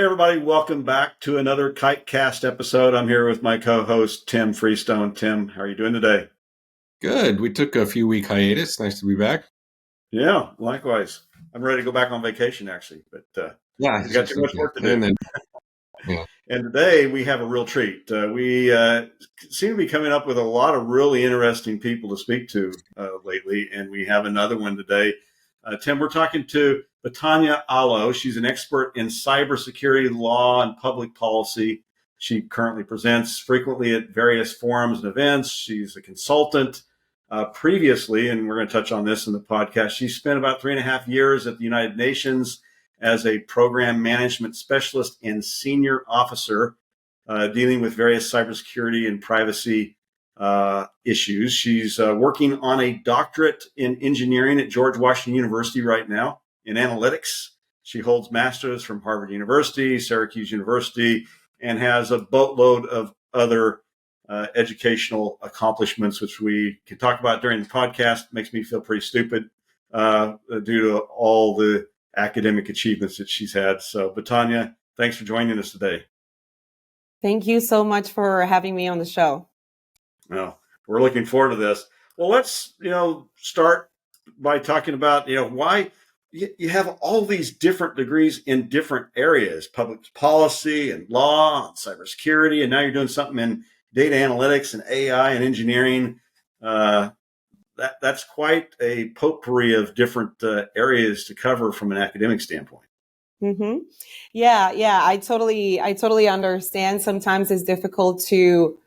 Hey, everybody. Welcome back to another Kitecast episode. I'm here with my co-host, Tim Freestone. Tim, how are you doing today? Good. We took a few week hiatus. Nice to be back. Yeah, likewise. I'm ready to go back on vacation, actually, but Yeah, we've got too much work to do. and then yeah, And today we have a real treat. We seem to be coming up with a lot of really interesting people to speak to lately, and we have another one today. Tim, we're talking to Betania Allo. She's an expert in cybersecurity law and public policy. She currently presents frequently at various forums and events. She's a consultant. Previously, and we're going to touch on this in the podcast, she spent about 3.5 years at the United Nations as a program management specialist and senior officer dealing with various cybersecurity and privacy issues. She's working on a doctorate in engineering at George Washington University right now in analytics. She holds masters from Harvard University, Syracuse University, and has a boatload of other educational accomplishments, which we can talk about during the podcast. Makes me feel pretty stupid due to all the academic achievements that she's had. So, Betania, thanks for joining us today. Thank you so much for having me on the show. Well, we're looking forward to this. Well, let's, start by talking about, why you have all these different degrees in different areas, public policy and law and cybersecurity, and now you're doing something in data analytics and AI and engineering. That's quite a potpourri of different areas to cover from an academic standpoint. Mm-hmm. Yeah. I totally understand. Sometimes it's difficult to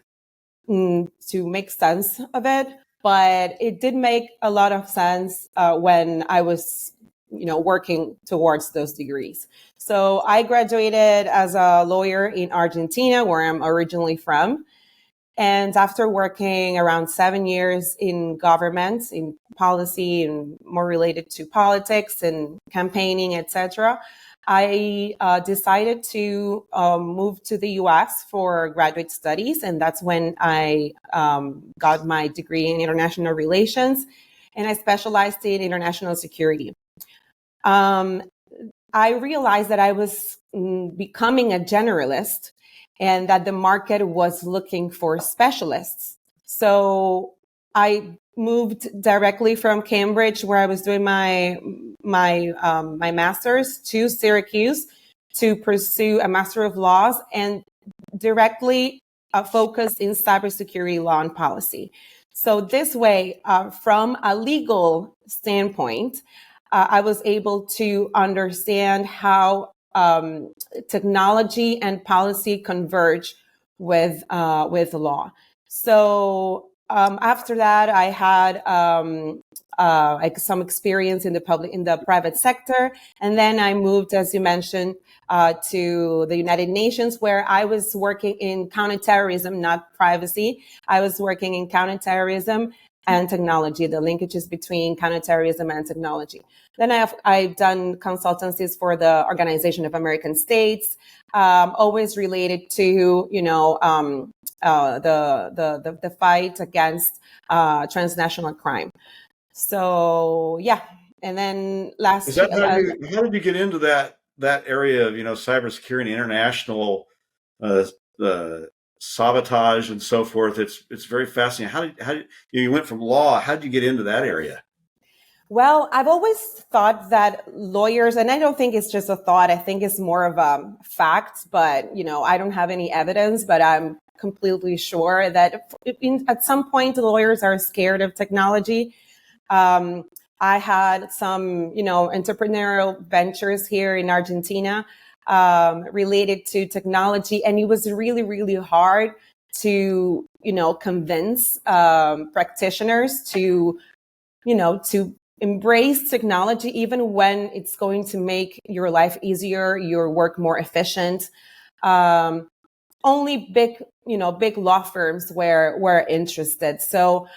make sense of it, but it did make a lot of sense when I was, working towards those degrees. So I graduated as a lawyer in Argentina, where I'm originally from. And after working around 7 years in government, in policy and more related to politics and campaigning, etc., I decided to move to the US for graduate studies. And that's when I got my degree in international relations, and I specialized in international security. I realized that I was becoming a generalist and that the market was looking for specialists. So I moved directly from Cambridge, where I was doing my master's, to Syracuse to pursue a Master of Laws and directly focused in cybersecurity law and policy. So this way, from a legal standpoint, I was able to understand how technology and policy converge with law. So after that, I had some experience in the private sector, and then I moved, as you mentioned, to the United Nations, where I was working in counterterrorism, not privacy. I was working in counterterrorism and technology, the linkages between counterterrorism and technology. Then I've done consultancies for the Organization of American States, always related to the fight against transnational crime. So yeah, and then last year, How did you get into that area of cybersecurity and international sabotage and so forth? It's very fascinating. How did you went from law? How did you get into that area? Well, I've always thought that lawyers, and I don't think it's just a thought, I think it's more of a fact, but I don't have any evidence, but I'm completely sure that at some point lawyers are scared of technology. I had some, entrepreneurial ventures here in Argentina related to technology, and it was really, really hard to, convince practitioners to embrace technology, even when it's going to make your life easier, your work more efficient. Only big law firms were interested. So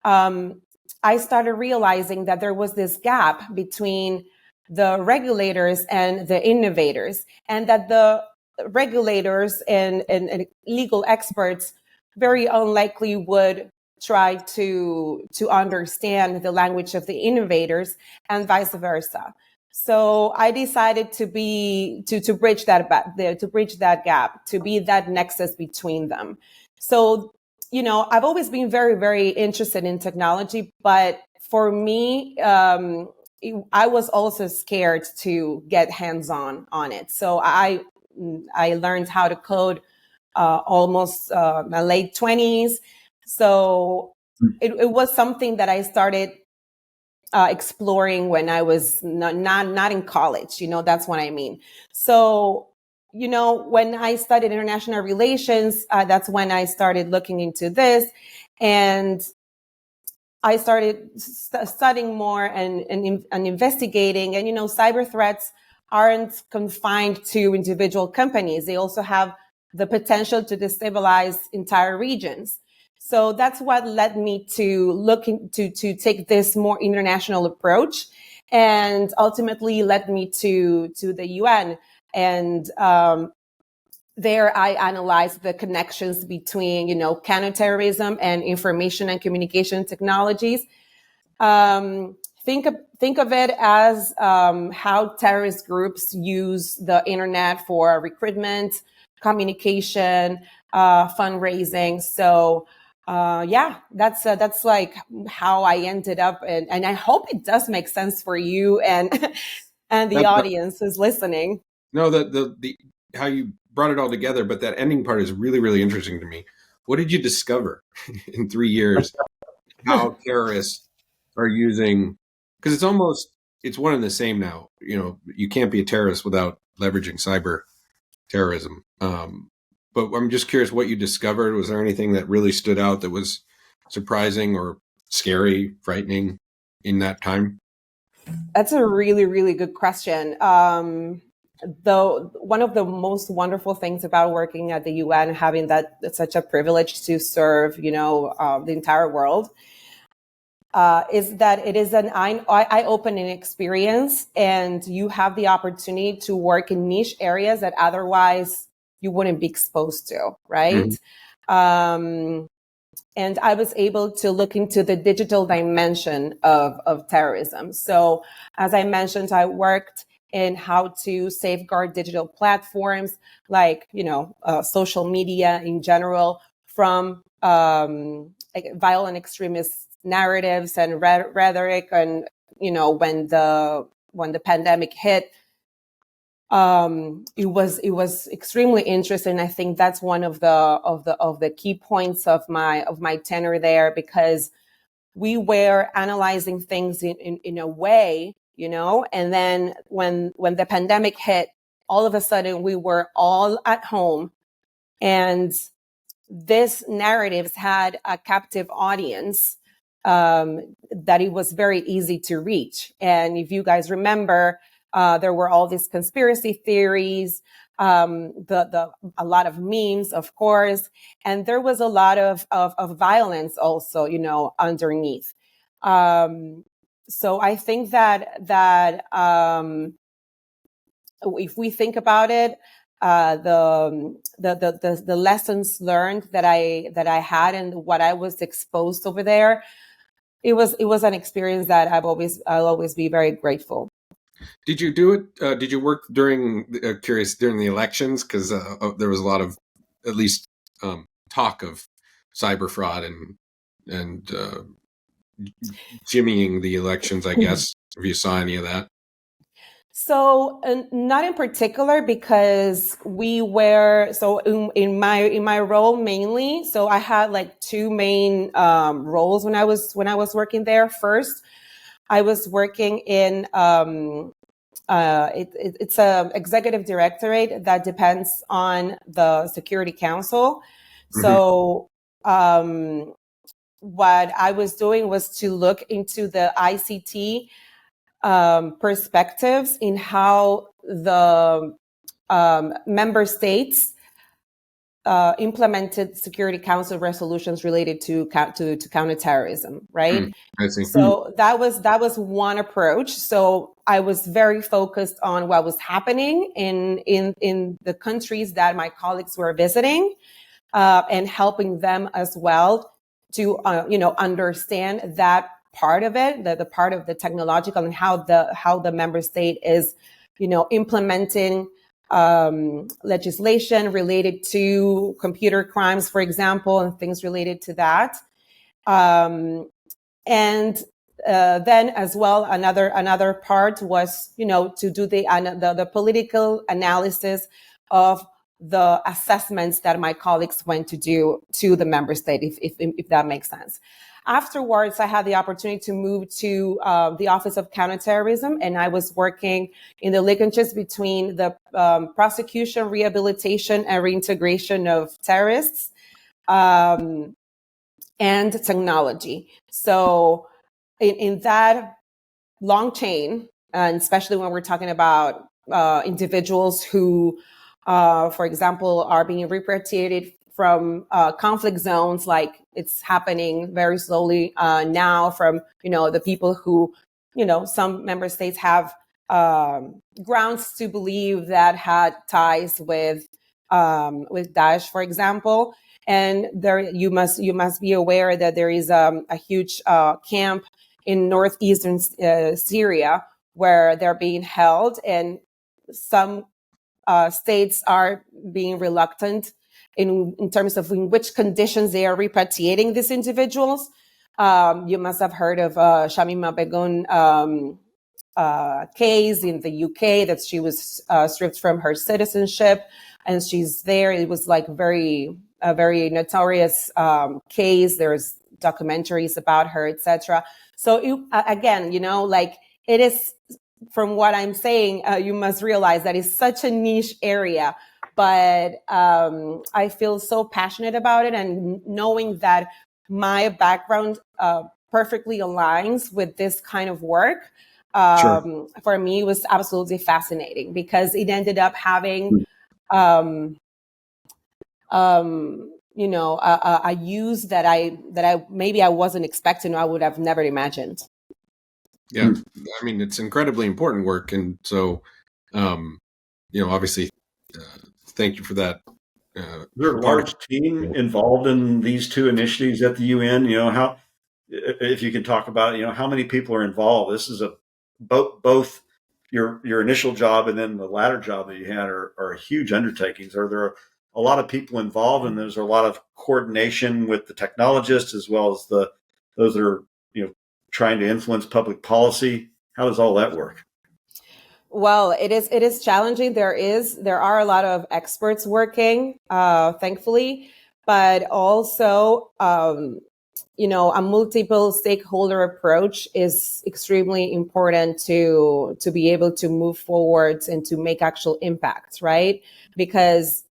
I started realizing that there was this gap between the regulators and the innovators, and that the regulators and legal experts very unlikely would try to understand the language of the innovators, and vice versa. So I decided to bridge that gap, to be that nexus between them. So, I've always been very, very interested in technology, but for me, I was also scared to get hands-on on it. So I learned how to code almost my late 20s. So it was something that I started exploring when I was not in college. That's what I mean. So, when I studied international relations, that's when I started looking into this, and I started studying more and investigating. And cyber threats aren't confined to individual companies; they also have the potential to destabilize entire regions. So that's what led me to look to take this more international approach, and ultimately led me to the UN. And there I analyzed the connections between, counterterrorism and information and communication technologies. Think of it as how terrorist groups use the internet for recruitment, communication, fundraising. So that's like how I ended up, and I hope it does make sense for you and and the audience who's listening. No, the how you brought it all together, but that ending part is really, really interesting to me. What did you discover in 3 years? How terrorists are using, because it's one and the same now. You can't be a terrorist without leveraging cyber terrorism. But I'm just curious what you discovered. Was there anything that really stood out that was surprising or scary, frightening in that time? That's a really, really good question. Though one of the most wonderful things about working at the UN, having such a privilege to serve, the entire world, is that it is an eye-opening experience, and you have the opportunity to work in niche areas that otherwise you wouldn't be exposed to, right? Mm-hmm. And I was able to look into the digital dimension of terrorism. So, as I mentioned, I worked in how to safeguard digital platforms like, social media in general from violent extremist narratives and rhetoric. And, when the pandemic hit, it was extremely interesting. I think that's one of the key points of my tenure there, because we were analyzing things in a way, and then when the pandemic hit, all of a sudden we were all at home, and this narratives had a captive audience that it was very easy to reach. And if you guys remember, there were all these conspiracy theories, a lot of memes, of course, and there was a lot of violence also, underneath. So I think that if we think about it, the lessons learned that I had and what I was exposed over there, it was an experience that I'll always be very grateful. Did you do it? Did you work during the elections? Because there was a lot of, at least, talk of cyber fraud and jimmying the elections, I guess. If you saw any of that. So not in particular, because we were in my role mainly. So I had like two main roles when I was working there. First, I was working in it's a executive directorate that depends on the Security Council. Mm-hmm. So what I was doing was to look into the ICT perspectives in how the member states implemented Security Council resolutions related to counterterrorism, right? I see. So that was one approach. So I was very focused on what was happening in the countries that my colleagues were visiting, and helping them as well to understand that part of it, the part of the technological, and how the member state is, implementing legislation related to computer crimes, for example, and things related to that. And then as well, another part was, to do the political analysis of the assessments that my colleagues went to do to the member state, if that makes sense. Afterwards, I had the opportunity to move to the Office of Counterterrorism, and I was working in the linkages between the prosecution, rehabilitation, and reintegration of terrorists and technology. So in that long chain, and especially when we're talking about individuals who, for example, are being repatriated from conflict zones, like it's happening very slowly now, from the people who, some member states have grounds to believe that had ties with Daesh, for example. And there, you must be aware that there is a huge camp in northeastern Syria where they're being held, and some states are being reluctant in terms of in which conditions they are repatriating these individuals. You must have heard of Shamima Begum case in the UK, that she was stripped from her citizenship, and she's there. It was like a very notorious case. There's documentaries about her, etc. So again, like it is, from what I'm saying, you must realize that it's such a niche area, but I feel so passionate about it, and knowing that my background perfectly aligns with this kind of work, for me was absolutely fascinating, because it ended up having a use that I maybe I wasn't expecting, or I would have never imagined. Yeah, I mean, it's incredibly important work, and so obviously, thank you for that. Is there a large team involved in these two initiatives at the UN? How, if you can talk about it, how many people are involved? This is both your initial job and then the latter job that you had are huge undertakings. Are there a lot of people involved, and there's a lot of coordination with the technologists as well as those that are trying to influence public policy? How does all that work? Well, it is challenging. There are a lot of experts working, thankfully, but also, a multiple stakeholder approach is extremely important to be able to move forward and to make actual impacts, right? Because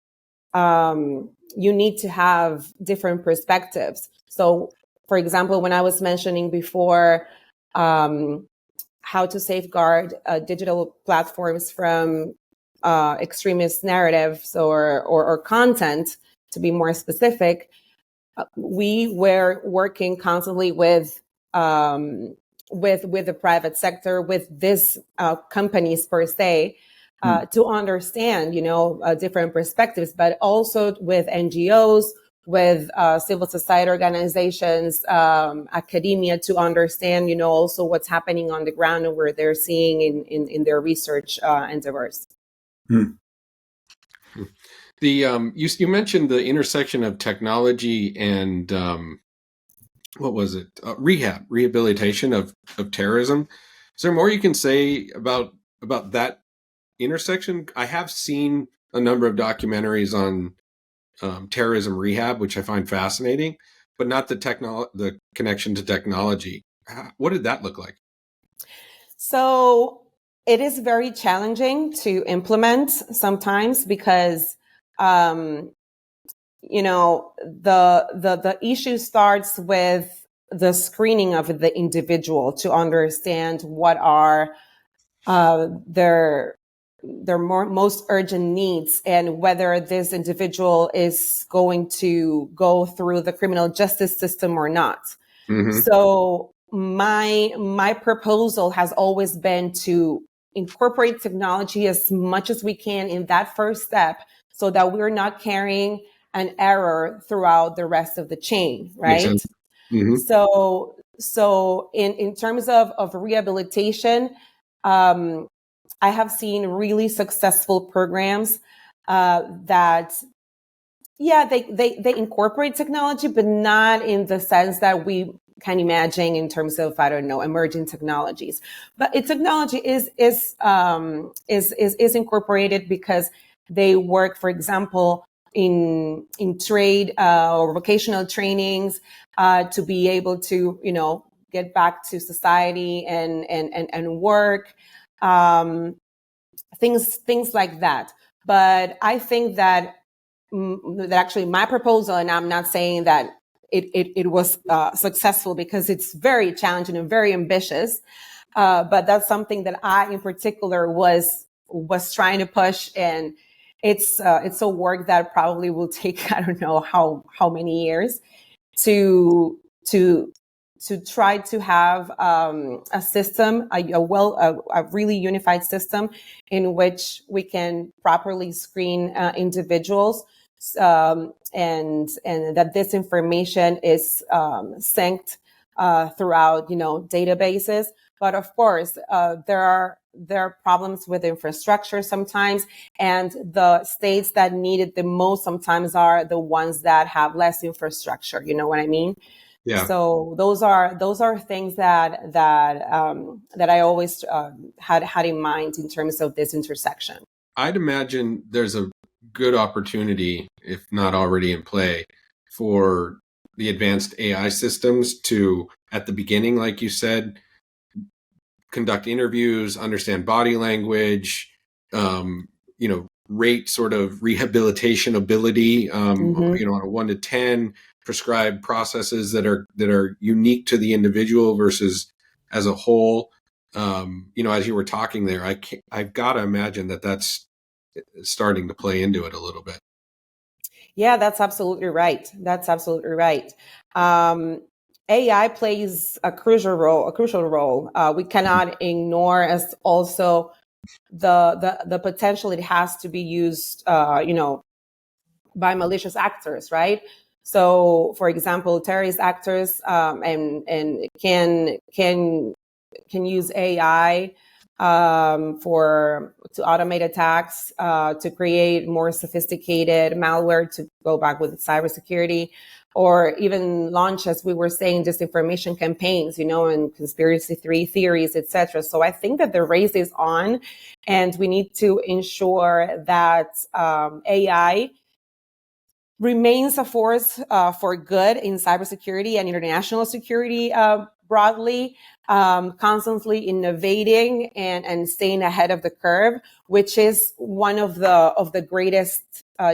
you need to have different perspectives. So, for example, when I was mentioning before, how to safeguard digital platforms from extremist narratives or content, to be more specific, we were working constantly with the private sector, with these companies per se, to understand, different perspectives, but also with NGOs, with civil society organizations, academia, to understand, also what's happening on the ground and where they're seeing in their research endeavors. You mentioned the intersection of technology and what was it? Rehabilitation of terrorism. Is there more you can say about that intersection? I have seen a number of documentaries on terrorism rehab, which I find fascinating, but not the connection to technology. What did that look like? So it is very challenging to implement sometimes, because the issue starts with the screening of the individual to understand what are their most urgent needs, and whether this individual is going to go through the criminal justice system or not. Mm-hmm. So my proposal has always been to incorporate technology as much as we can in that first step, so that we're not carrying an error throughout the rest of the chain, right? Mm-hmm. So So in terms of rehabilitation, I have seen really successful programs that, yeah, they incorporate technology, but not in the sense that we can imagine in terms of, I don't know, emerging technologies. But technology is incorporated because they work, for example, in trade or vocational trainings to be able to, get back to society and work. Things like that. But I think that that actually my proposal, and I'm not saying that it was successful, because it's very challenging and very ambitious. But that's something that I, in particular, was trying to push, and it's a work that probably will take I don't know how many years to try to have a system, a really unified system in which we can properly screen individuals, and that this information is synced throughout databases. But of course, there are problems with infrastructure sometimes, and the states that need it the most sometimes are the ones that have less infrastructure. You know what I mean? Yeah. So those are things that I always had in mind in terms of this intersection. I'd imagine there's a good opportunity, if not already in play, for the advanced AI systems to, at the beginning, like you said, conduct interviews, understand body language, rate sort of rehabilitation ability, on a 1 to 10, prescribe processes that are unique to the individual versus as a whole. As you were talking there, I've got to imagine that that's starting to play into it a little bit. Yeah, that's absolutely right. AI plays a crucial role. We cannot ignore as also the potential it has to be used, by malicious actors, right? So, for example, terrorist actors and can use AI to automate attacks, to create more sophisticated malware, to go back with cybersecurity, or even launch, as we were saying, disinformation campaigns, and conspiracy theories, etc. So I think that the race is on, and we need to ensure that AI remains a force for good in cybersecurity and international security broadly, constantly innovating and staying ahead of the curve, which is one of the greatest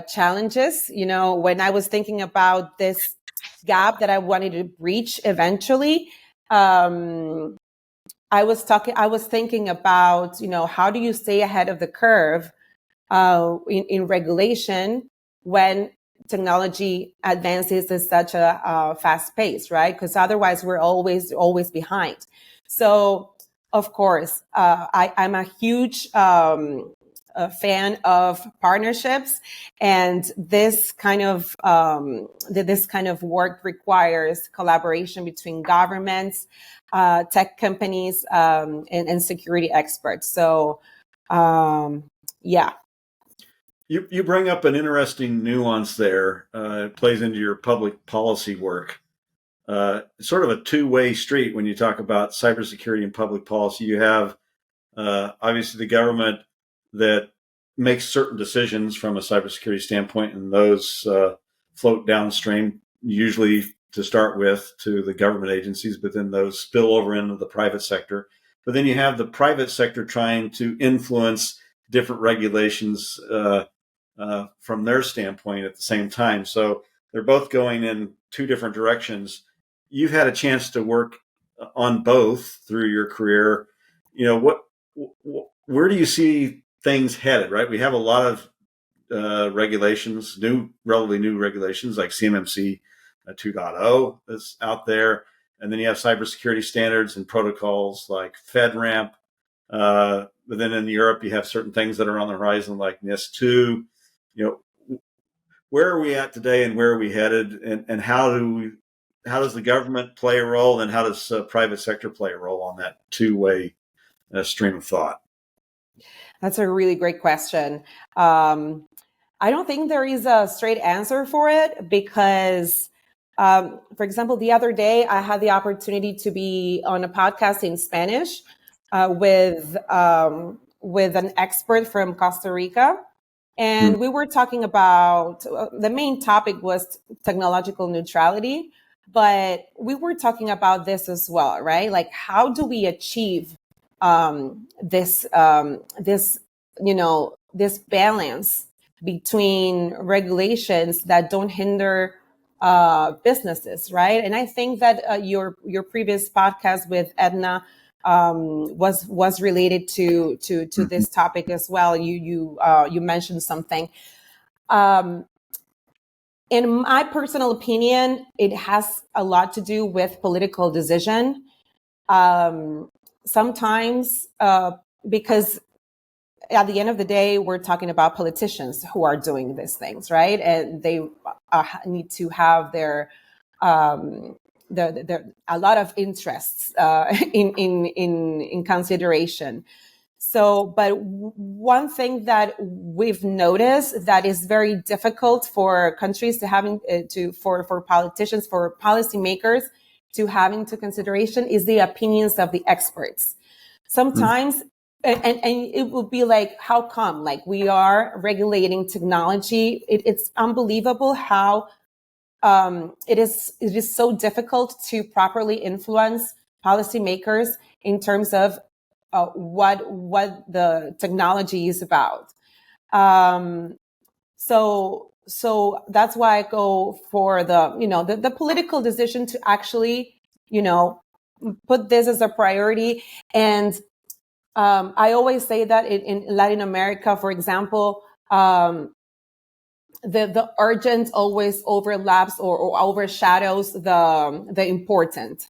challenges. When I was thinking about this gap that I wanted to breach eventually, I was thinking about, how do you stay ahead of the curve in regulation when technology advances at such a fast pace, right? Because otherwise we're always behind. So, of course, I'm a huge fan of partnerships, and this kind of work requires collaboration between governments, tech companies, and security experts. So, yeah. You bring up an interesting nuance there. It plays into your public policy work. Sort of a two-way street when you talk about cybersecurity and public policy. You have obviously the government that makes certain decisions from a cybersecurity standpoint, and those float downstream, usually to start with, to the government agencies, but then those spill over into the private sector. But then you have the private sector trying to influence different regulations from their standpoint at the same time. So they're both going in two different directions. You've had a chance to work on both through your career. Where do you see things headed? Right, we have a lot of regulations, relatively new regulations like CMMC 2.0 that's out there, and then you have cybersecurity standards and protocols like FedRAMP. But then in Europe, you have certain things that are on the horizon like NIS2. Where are we at today, and where are we headed, and how do does the government play a role, and how does private sector play a role on that two-way stream of thought? That's a really great question. I don't think there is a straight answer for it because, for example, the other day I had the opportunity to be on a podcast in Spanish with an expert from Costa Rica. And we were talking about the main topic was technological neutrality, but we were talking about this as well, right? Like, how do we achieve this this balance between regulations that don't hinder businesses, right? And I think that your previous podcast with Edna was related to this topic as well. You mentioned something. In my personal opinion, it has a lot to do with political decision. Sometimes, because at the end of the day, we're talking about politicians who are doing these things, right? And they need to have their a lot of interests in consideration. So, but one thing that we've noticed that is very difficult for countries to having for politicians, for policymakers to have into consideration is the opinions of the experts. Sometimes, and it will be like, how come? Like, we are regulating technology. It's unbelievable how it is so difficult to properly influence policymakers in terms of what the technology is about. So that's why I go for the political decision to actually, put this as a priority. And I always say that in Latin America, for example, the urgent always overlaps or overshadows the important,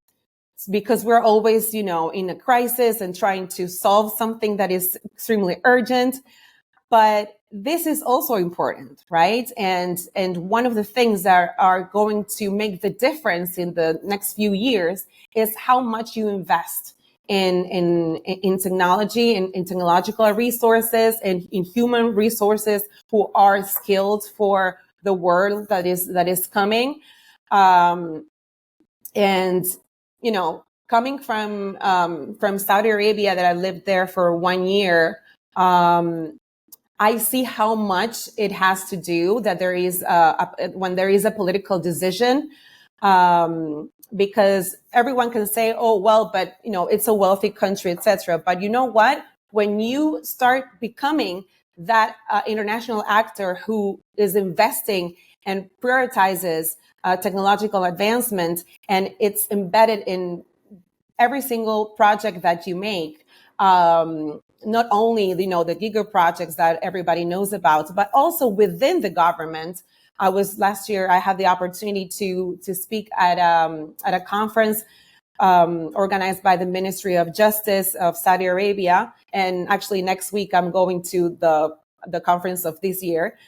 because we're always, in a crisis and trying to solve something that is extremely urgent. But this is also important, right? And one of the things that are going to make the difference in the next few years is how much you invest in technology, in technological resources, and in human resources who are skilled for the world that is coming. And coming from Saudi Arabia, that I lived there for 1 year, I see how much it has to do that there is when there is a political decision, because everyone can say, oh, well, but it's a wealthy country, etc. But you know what? When you start becoming that international actor who is investing and prioritizes technological advancement, and it's embedded in every single project that you make, not only the giga projects that everybody knows about, but also within the government. Last year I had the opportunity to speak at a conference organized by the Ministry of Justice of Saudi Arabia, and actually next week I'm going to the conference of this year.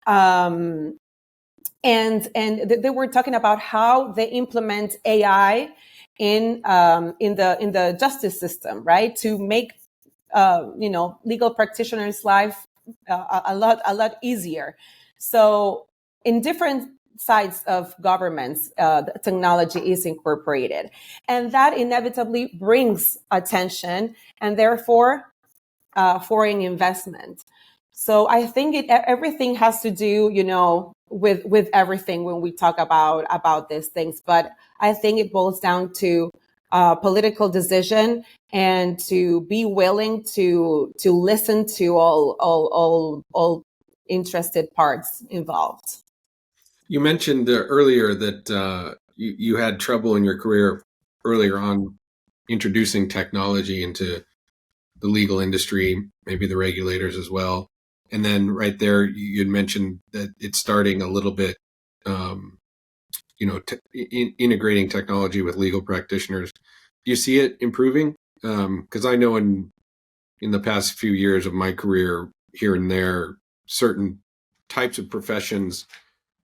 And they were talking about how they implement AI in the justice system, right, to make legal practitioners' life a lot easier. So in different sides of governments, the technology is incorporated, and that inevitably brings attention and therefore foreign investment. So I think everything has to do, with everything when we talk about these things. But I think it boils down to political decision and to be willing to listen to all interested parts involved. You mentioned earlier that you had trouble in your career earlier on introducing technology into the legal industry, maybe the regulators as well. And then right there, you'd mentioned that it's starting a little bit, integrating technology with legal practitioners. Do you see it improving? Because I know in the past few years of my career, here and there, certain types of professions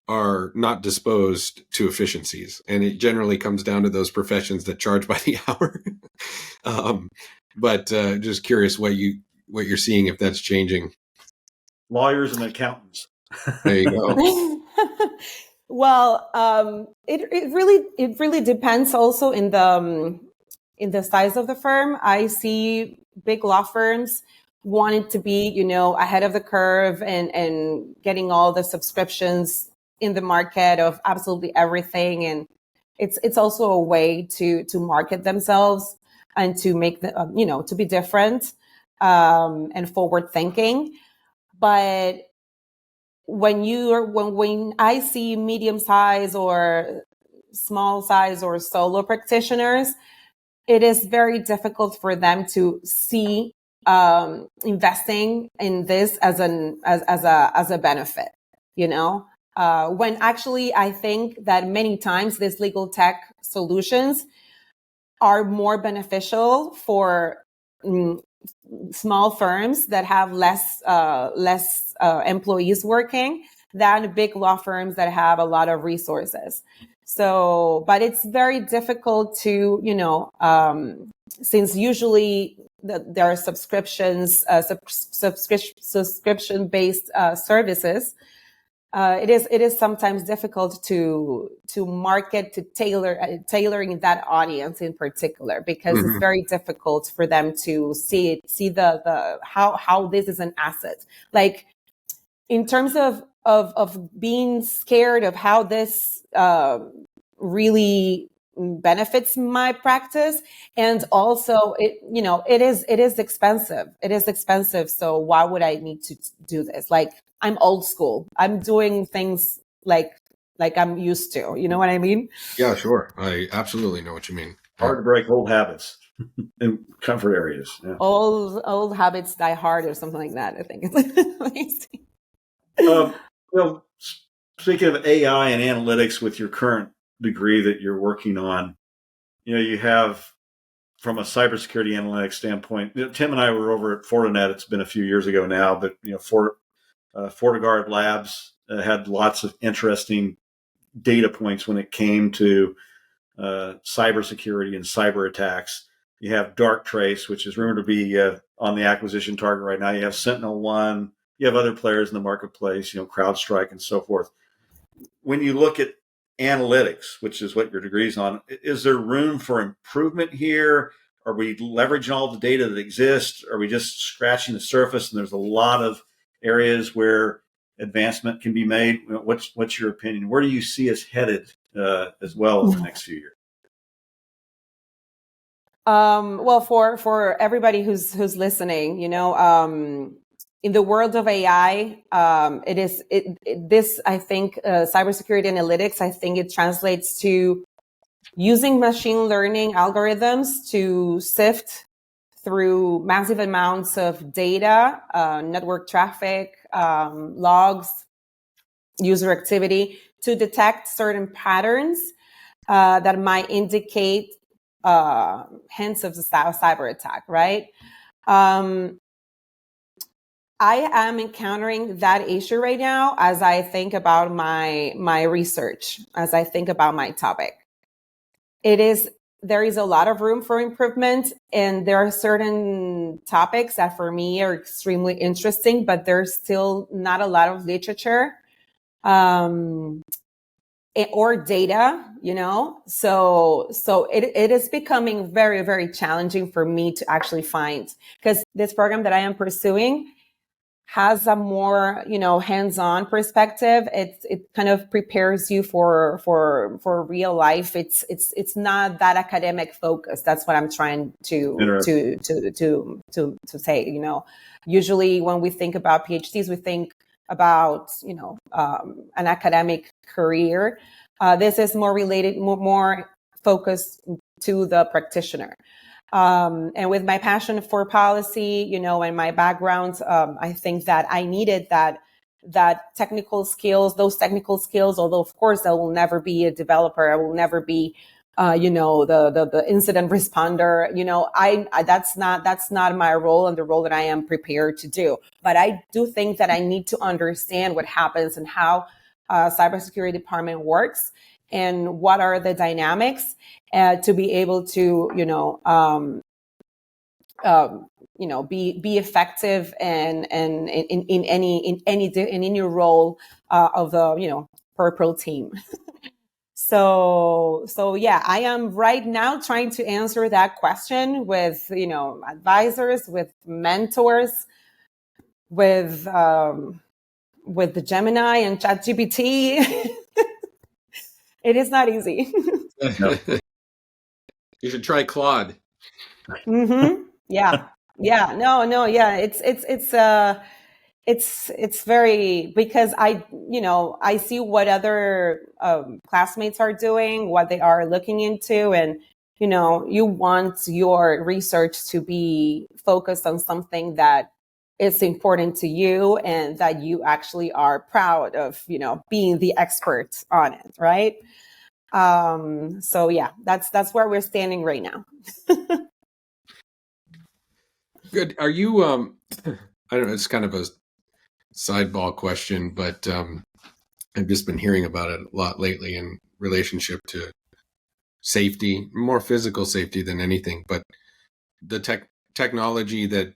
are not disposed to efficiencies, and it generally comes down to those professions that charge by the hour. But just curious what you're seeing, if that's changing. Lawyers and accountants. There you go. Well, it really depends also in the size of the firm. I see big law firms wanting to be, ahead of the curve and getting all the subscriptions in the market of absolutely everything. And it's also a way to market themselves and to make the, to be different, and forward thinking. But when I see medium size or small size or solo practitioners, it is very difficult for them to see investing in this as a benefit, when actually I think that many times these legal tech solutions are more beneficial for small firms that have less employees working than big law firms that have a lot of resources. So, but it's very difficult to, since usually there are subscriptions, subscription-based services. It is sometimes difficult to market, to tailoring that audience in particular, because it's very difficult for them to see the how this is an asset. Like in terms of being scared of how this really benefits my practice, and also it is expensive. It is expensive. So why would I need to do this? Like, I'm old school. I'm doing things like I'm used to. You know what I mean? Yeah, sure. I absolutely know what you mean. Hard to break old habits in comfort areas. Yeah. Old habits die hard, or something like that. I think it's amazing. Well, speaking of AI and analytics, with your current degree that you're working on, you have, from a cybersecurity analytics standpoint, Tim and I were over at Fortinet. It's been a few years ago now, but FortiGuard Labs had lots of interesting data points when it came to cybersecurity and cyber attacks. You have Darktrace, which is rumored to be on the acquisition target right now. You have SentinelOne. You have other players in the marketplace, CrowdStrike and so forth. When you look at analytics, which is what your degree's on, is there room for improvement here? Are we leveraging all the data that exists? Are we just scratching the surface? And there's a lot of areas where advancement can be made. What's your opinion? Where do you see us headed as well in the next few years? Well, for everybody who's listening, in the world of AI, this, I think, cybersecurity analytics, I think it translates to using machine learning algorithms to sift through massive amounts of data, network traffic, logs, user activity, to detect certain patterns that might indicate hints of a cyber attack, right? I am encountering that issue right now as I think about my research, as I think about my topic. There is a lot of room for improvement, and there are certain topics that for me are extremely interesting, but there's still not a lot of literature or data, so it is becoming very, very challenging for me to actually find, because this program that I am pursuing has a more, hands-on perspective. It kind of prepares you for real life. It's not that academic focused. That's what I'm trying to say. Usually when we think about PhDs, we think about an academic career. This is more related, more focused to the practitioner. And with my passion for policy, and my background, I think that I needed that technical skills, those technical skills, although of course I will never be a developer. I will never be, the incident responder, that's not my role and the role that I am prepared to do. But I do think that I need to understand what happens and how a cybersecurity department works and what are the dynamics to be able to, be effective and in any role of the purple team. So yeah, I am right now trying to answer that question with advisors, with mentors, with the Gemini and ChatGPT. It is not easy. No. You should try Claude. Mm-hmm. Yeah. No. Yeah. It's very, because I see what other classmates are doing, what they are looking into, and you want your research to be focused on something that is important to you and that you actually are proud of, being the expert on it, right? So yeah, that's where we're standing right now. Good. Are you I don't know, it's kind of a sideball question, but I've just been hearing about it a lot lately in relationship to safety, more physical safety than anything, but the technology that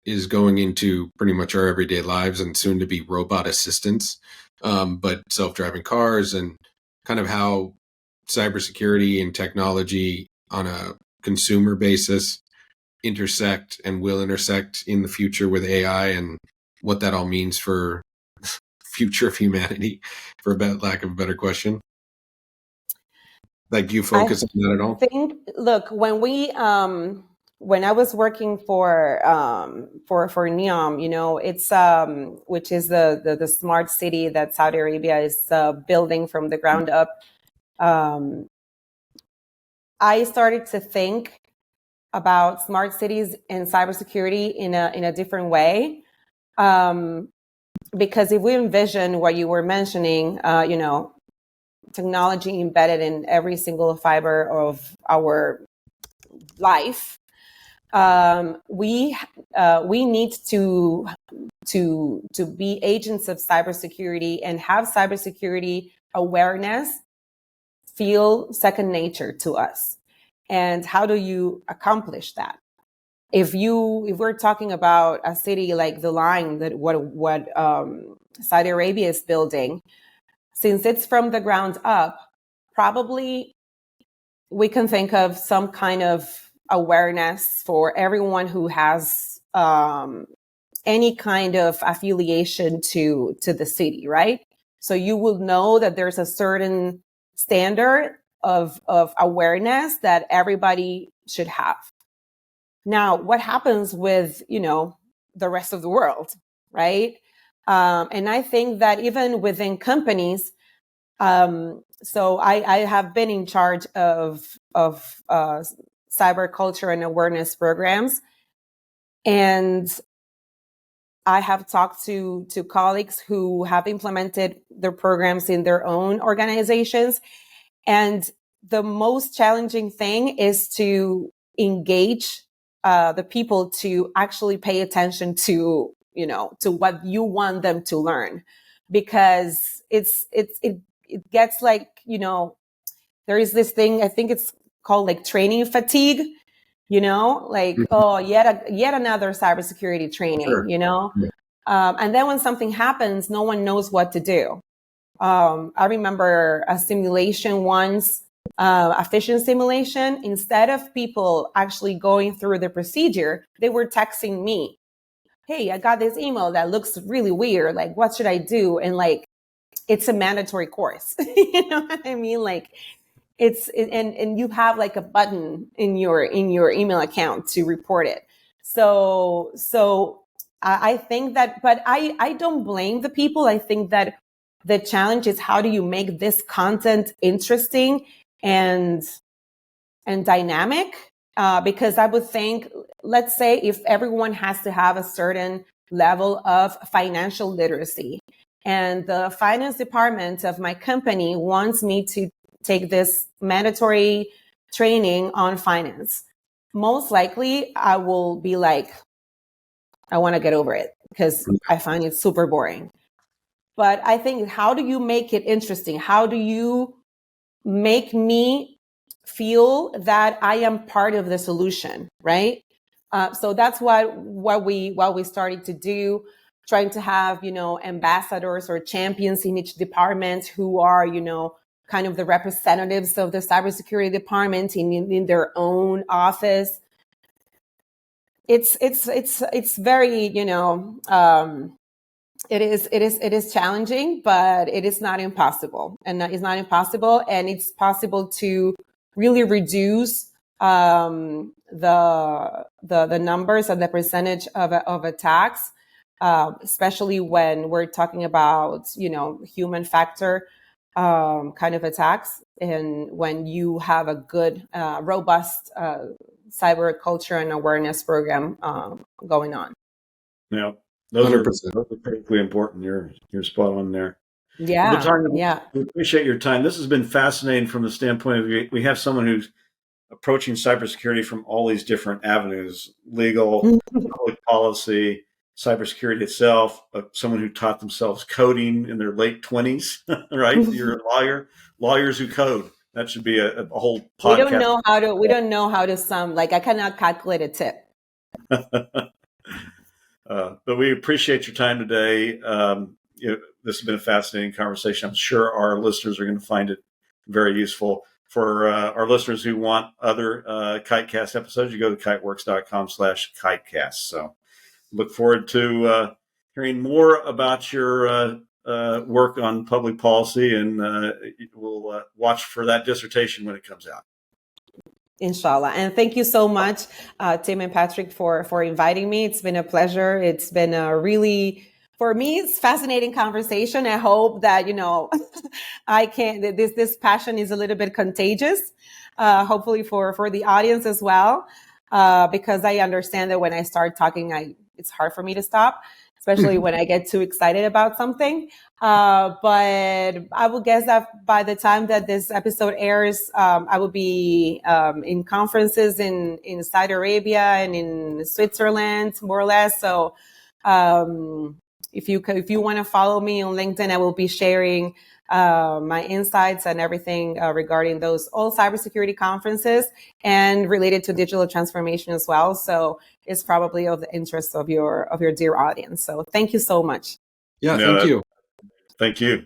is going into pretty much our everyday lives and soon to be robot assistants, but self-driving cars, and kind of how cybersecurity and technology on a consumer basis intersect and will intersect in the future with AI, and what that all means for future of humanity, for lack of a better question. Like, do you focus on that at all? Look, when I was working for NEOM, it's which is the smart city that Saudi Arabia is building from the ground up. I started to think about smart cities and cybersecurity in a different way, because if we envision what you were mentioning, technology embedded in every single fiber of our life, we need to be agents of cybersecurity and have cybersecurity awareness feel second nature to us. And how do you accomplish that? If we're talking about a city like the Line, that what Saudi Arabia is building, since it's from the ground up, probably we can think of some kind of awareness for everyone who has any kind of affiliation to the city, right? So you will know that there's a certain standard of awareness that everybody should have. Now, what happens with, the rest of the world, right? And I think that even within companies, so I have been in charge of cyber culture and awareness programs, and I have talked to colleagues who have implemented their programs in their own organizations, and the most challenging thing is to engage the people to actually pay attention to what you want them to learn, because it gets like, there is this thing, I think it's called like training fatigue, like, oh, yet another cybersecurity training, Sure. Yeah. and then when something happens, no one knows what to do. I remember a simulation once, a phishing simulation. Instead of people actually going through the procedure, they were texting me, hey, I got this email that looks really weird. Like, what should I do? And like, it's a mandatory course. You know what I mean? Like, and you have like a button in your email account to report it. So I think that, but I don't blame the people. I think that the challenge is, how do you make this content interesting and dynamic? Because I would think, let's say if everyone has to have a certain level of financial literacy, and the finance department of my company wants me to take this mandatory training on finance, most likely I will be like, I want to get over it because I find it super boring. But I think, how do you make it interesting? How do you make me feel that I am part of the solution, right? So that's what we started to do, trying to have, ambassadors or champions in each department who are, kind of the representatives of the cybersecurity department in their own office. It's very, it is challenging, but it is not impossible, and it's not impossible, and it's possible to really reduce the numbers and the percentage of attacks, especially when we're talking about human factor kind of attacks, and when you have a good robust cyber culture and awareness program going on. Yeah. Those are 100%. critically important. You're spot on there. Yeah, Well, Betania, yeah. we appreciate your time. This has been fascinating from the standpoint of we have someone who's approaching cybersecurity from all these different avenues: legal, public policy, cybersecurity itself. Someone who taught themselves coding in their late 20s, right? You're a lawyer. Lawyers who code. That should be a whole podcast. We don't know how to sum. Like, I cannot calculate a tip. But we appreciate your time today. This has been a fascinating conversation. I'm sure our listeners are going to find it very useful. For our listeners who want other Kitecast episodes, you go to kiteworks.com/kitecast. So look forward to hearing more about your work on public policy, and we'll watch for that dissertation when it comes out. Inshallah. And thank you so much, Tim and Patrick, for inviting me. It's been a pleasure. It's been a really, for me, it's fascinating conversation. I hope that, I can, this passion is a little bit contagious, hopefully for the audience as well, because I understand that when I start talking, it's hard for me to stop, especially when I get too excited about something. But I will guess that by the time that this episode airs, I will be in conferences in Saudi Arabia and in Switzerland, more or less. So if you want to follow me on LinkedIn, I will be sharing my insights and everything regarding those all cybersecurity conferences and related to digital transformation as well. So it's probably of the interest of your dear audience. So thank you so much. Yeah, thank you. Thank you.